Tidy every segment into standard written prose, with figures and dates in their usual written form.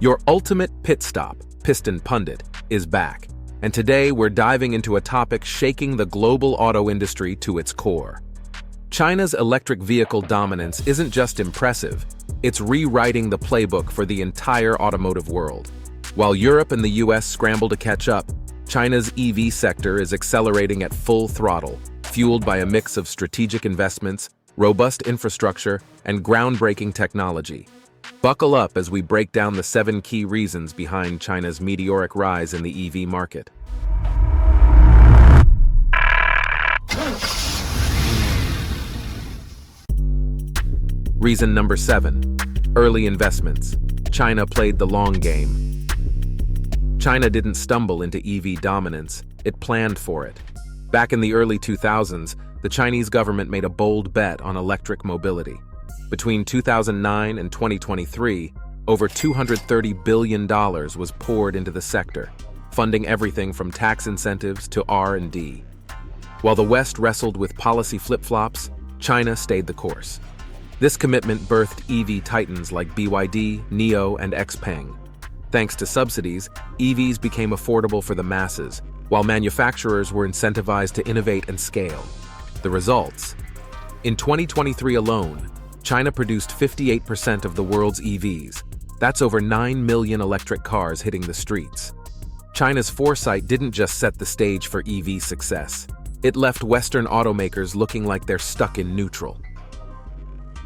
Your ultimate pit stop, Piston Pundit, is back, and today we're diving into a topic shaking the global auto industry to its core. China's electric vehicle dominance isn't just impressive, it's rewriting the playbook for the entire automotive world. While Europe and the US scramble to catch up, China's EV sector is accelerating at full throttle, fueled by a mix of strategic investments, robust infrastructure, and groundbreaking technology. Buckle up as we break down the 7 key reasons behind China's meteoric rise in the EV market. Reason number 7. Early investments. China played the long game. China didn't stumble into EV dominance, it planned for it. Back in the early 2000s, the Chinese government made a bold bet on electric mobility. Between 2009 and 2023, over $230 billion was poured into the sector, funding everything from tax incentives to R&D. While the West wrestled with policy flip-flops, China stayed the course. This commitment birthed EV titans like BYD, NIO, and XPeng. Thanks to subsidies, EVs became affordable for the masses, while manufacturers were incentivized to innovate and scale. The results? In 2023 alone, China produced 58% of the world's EVs. That's over 9 million electric cars hitting the streets. China's foresight didn't just set the stage for EV success. It left Western automakers looking like they're stuck in neutral.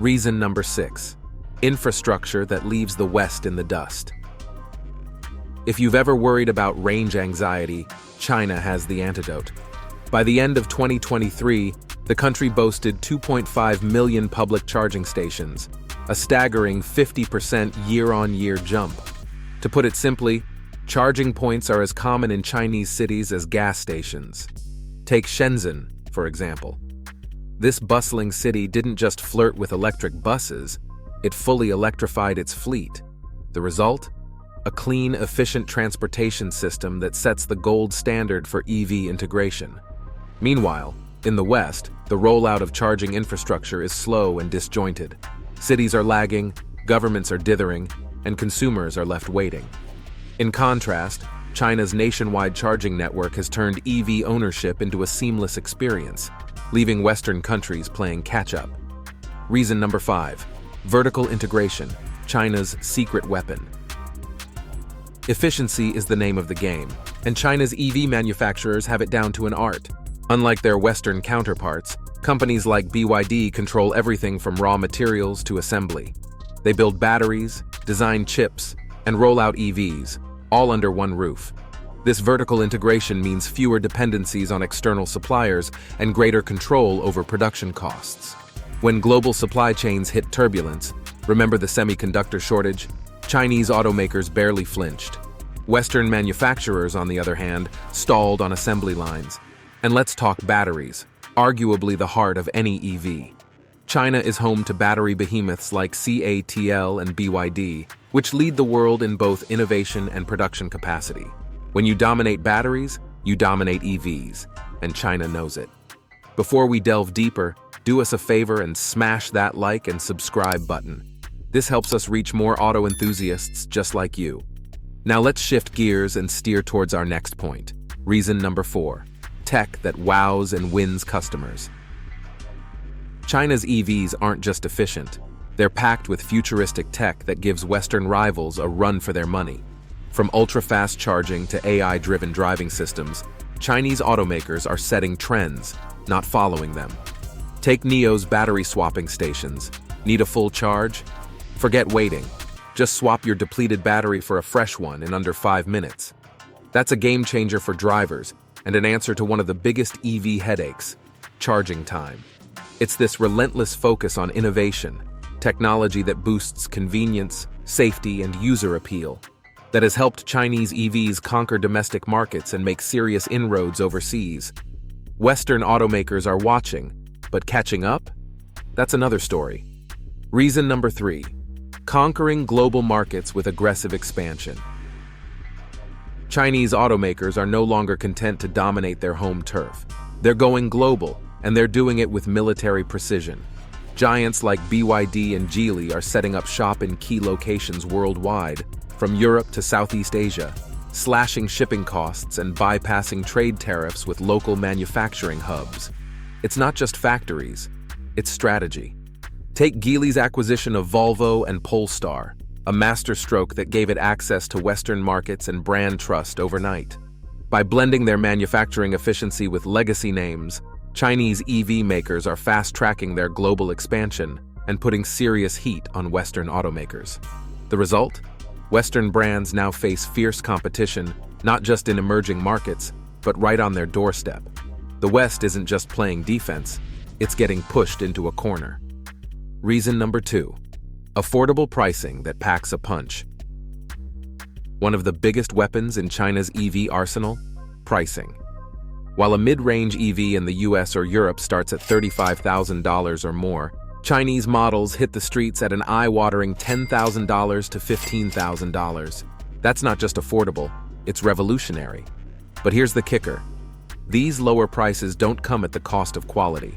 Reason number 6. Infrastructure that leaves the West in the dust. If you've ever worried about range anxiety, China has the antidote. By the end of 2023, the country boasted 2.5 million public charging stations, a staggering 50% year-on-year jump. To put it simply, charging points are as common in Chinese cities as gas stations. Take Shenzhen, for example. This bustling city didn't just flirt with electric buses, it fully electrified its fleet. The result? A clean, efficient transportation system that sets the gold standard for EV integration. Meanwhile, in the West, the rollout of charging infrastructure is slow and disjointed. Cities are lagging, governments are dithering, and consumers are left waiting. In contrast, China's nationwide charging network has turned EV ownership into a seamless experience, leaving Western countries playing catch-up. Reason number 5. Vertical integration, China's secret weapon. Efficiency is the name of the game, and China's EV manufacturers have it down to an art. Unlike their Western counterparts, companies like BYD control everything from raw materials to assembly. They build batteries, design chips, and roll out EVs, all under one roof. This vertical integration means fewer dependencies on external suppliers and greater control over production costs. When global supply chains hit turbulence, remember the semiconductor shortage? Chinese automakers barely flinched. Western manufacturers, on the other hand, stalled on assembly lines. And let's talk batteries, arguably the heart of any EV. China is home to battery behemoths like CATL and BYD, which lead the world in both innovation and production capacity. When you dominate batteries, you dominate EVs, and China knows it. Before we delve deeper, do us a favor and smash that like and subscribe button. This helps us reach more auto enthusiasts just like you. Now let's shift gears and steer towards our next point. Reason number 4. Tech that wows and wins customers. China's EVs aren't just efficient, they're packed with futuristic tech that gives Western rivals a run for their money. From ultra-fast charging to AI-driven driving systems, Chinese automakers are setting trends, not following them. Take NIO's battery swapping stations. Need a full charge? Forget waiting. Just swap your depleted battery for a fresh one in under 5 minutes. That's a game changer for drivers, and an answer to one of the biggest EV headaches, charging time. It's this relentless focus on innovation, technology that boosts convenience, safety, and user appeal, that has helped Chinese EVs conquer domestic markets and make serious inroads overseas. Western automakers are watching, but catching up? That's another story. Reason number 3. Conquering global markets with aggressive expansion. Chinese automakers are no longer content to dominate their home turf. They're going global, and they're doing it with military precision. Giants like BYD and Geely are setting up shop in key locations worldwide, from Europe to Southeast Asia, slashing shipping costs and bypassing trade tariffs with local manufacturing hubs. It's not just factories, it's strategy. Take Geely's acquisition of Volvo and Polestar, a masterstroke that gave it access to Western markets and brand trust overnight. By blending their manufacturing efficiency with legacy names, Chinese EV makers are fast-tracking their global expansion and putting serious heat on Western automakers. The result? Western brands now face fierce competition, not just in emerging markets, but right on their doorstep. The West isn't just playing defense, it's getting pushed into a corner. Reason number 2. Affordable pricing that packs a punch. One of the biggest weapons in China's EV arsenal? Pricing. While a mid-range EV in the US or Europe starts at $35,000 or more, Chinese models hit the streets at an eye-watering $10,000 to $15,000. That's not just affordable, it's revolutionary. But here's the kicker. These lower prices don't come at the cost of quality.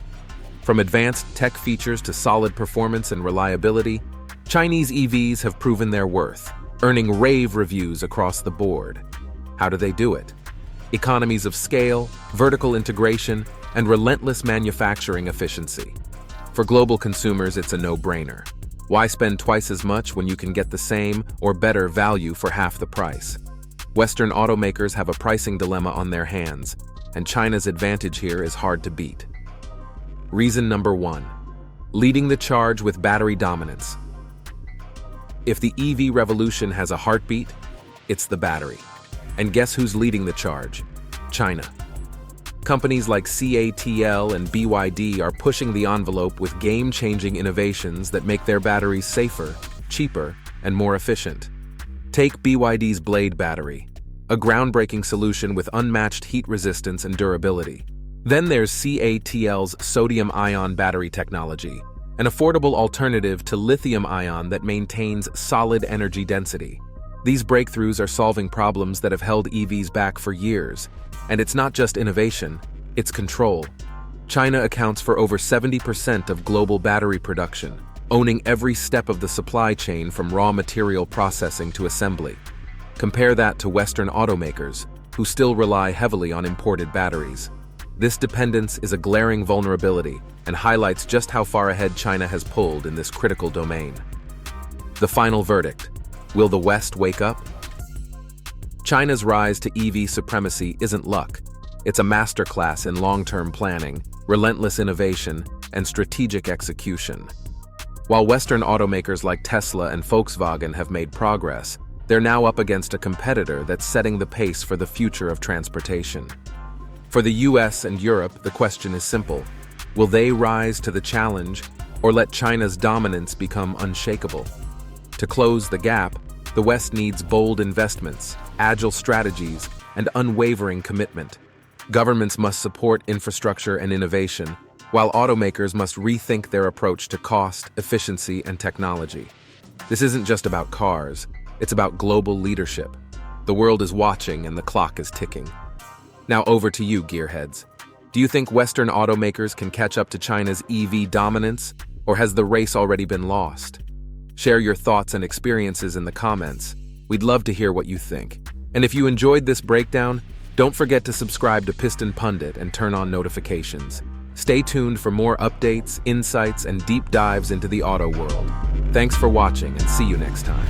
From advanced tech features to solid performance and reliability, Chinese EVs have proven their worth, earning rave reviews across the board. How do they do it? Economies of scale, vertical integration, and relentless manufacturing efficiency. For global consumers, it's a no-brainer. Why spend twice as much when you can get the same or better value for half the price? Western automakers have a pricing dilemma on their hands, and China's advantage here is hard to beat. Reason number 1. Leading the charge with battery dominance. If the EV revolution has a heartbeat, it's the battery. And guess who's leading the charge? China. Companies like CATL and BYD are pushing the envelope with game-changing innovations that make their batteries safer, cheaper, and more efficient. Take BYD's Blade battery, a groundbreaking solution with unmatched heat resistance and durability. Then there's CATL's sodium-ion battery technology, an affordable alternative to lithium-ion that maintains solid energy density. These breakthroughs are solving problems that have held EVs back for years. And it's not just innovation, it's control. China accounts for over 70% of global battery production, owning every step of the supply chain from raw material processing to assembly. Compare that to Western automakers, who still rely heavily on imported batteries. This dependence is a glaring vulnerability and highlights just how far ahead China has pulled in this critical domain. The final verdict: will the West wake up? China's rise to EV supremacy isn't luck. It's a masterclass in long-term planning, relentless innovation, and strategic execution. While Western automakers like Tesla and Volkswagen have made progress, they're now up against a competitor that's setting the pace for the future of transportation. For the US and Europe, the question is simple. Will they rise to the challenge, or let China's dominance become unshakable? To close the gap, the West needs bold investments, agile strategies, and unwavering commitment. Governments must support infrastructure and innovation, while automakers must rethink their approach to cost, efficiency, and technology. This isn't just about cars, it's about global leadership. The world is watching and the clock is ticking. Now over to you, gearheads. Do you think Western automakers can catch up to China's EV dominance, or has the race already been lost? Share your thoughts and experiences in the comments. We'd love to hear what you think. And if you enjoyed this breakdown, don't forget to subscribe to Piston Pundit and turn on notifications. Stay tuned for more updates, insights, and deep dives into the auto world. Thanks for watching and see you next time.